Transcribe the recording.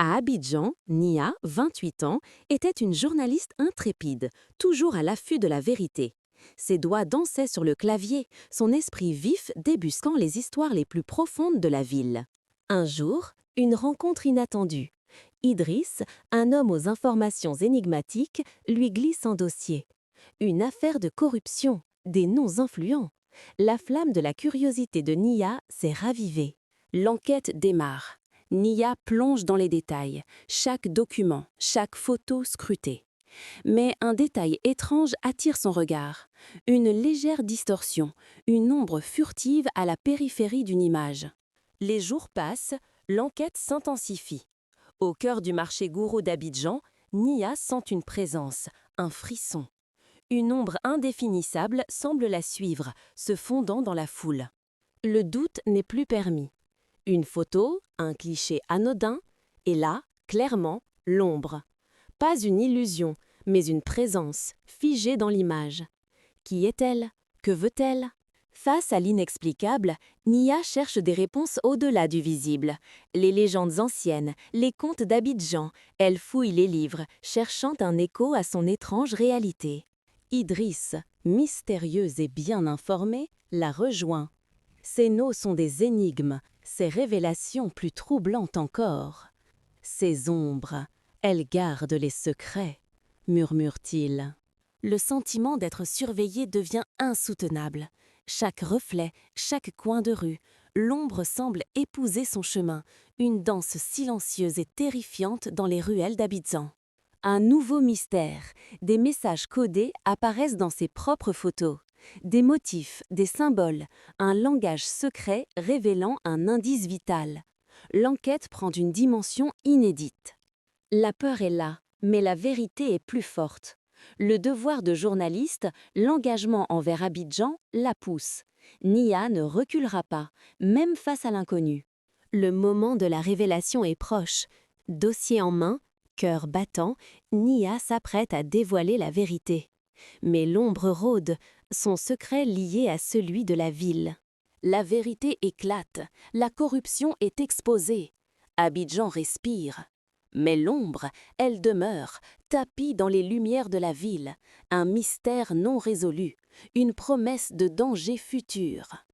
À Abidjan, Nia, 28 ans, était une journaliste intrépide, toujours à l'affût de la vérité. Ses doigts dansaient sur le clavier, son esprit vif débusquant les histoires les plus profondes de la ville. Un jour, une rencontre inattendue. Idriss, un homme aux informations énigmatiques, lui glisse un dossier. Une affaire de corruption, des noms influents. La flamme de la curiosité de Nia s'est ravivée. L'enquête démarre. Nia plonge dans les détails, chaque document, chaque photo scrutée. Mais un détail étrange attire son regard. Une légère distorsion, une ombre furtive à la périphérie d'une image. Les jours passent, l'enquête s'intensifie. Au cœur du marché gourou d'Abidjan, Nia sent une présence, un frisson. Une ombre indéfinissable semble la suivre, se fondant dans la foule. Le doute n'est plus permis. Une photo, un cliché anodin, et là, clairement, l'ombre. Pas une illusion, mais une présence, figée dans l'image. Qui est-elle? Que veut-elle? Face à l'inexplicable, Nia cherche des réponses au-delà du visible. Les légendes anciennes, les contes d'Abidjan, elle fouille les livres, cherchant un écho à son étrange réalité. Idriss, mystérieux et bien informé, la rejoint. Ces mots sont des énigmes, ces révélations plus troublantes encore. Ces ombres, elles gardent les secrets, murmure-t-il. Le sentiment d'être surveillé devient insoutenable. Chaque reflet, chaque coin de rue, l'ombre semble épouser son chemin, une danse silencieuse et terrifiante dans les ruelles d'Abidjan. Un nouveau mystère, des messages codés apparaissent dans ses propres photos. Des motifs, des symboles, un langage secret révélant un indice vital. L'enquête prend une dimension inédite. La peur est là, mais la vérité est plus forte. Le devoir de journaliste, l'engagement envers Abidjan la pousse. Nia ne reculera pas, même face à l'inconnu. Le moment de la révélation est proche. Dossier en main, cœur battant, Nia s'apprête à dévoiler la vérité. Mais l'ombre rôde, son secret lié à celui de la ville. La vérité éclate, la corruption est exposée. Abidjan respire. Mais l'ombre, elle demeure, tapie dans les lumières de la ville, un mystère non résolu, une promesse de danger futur.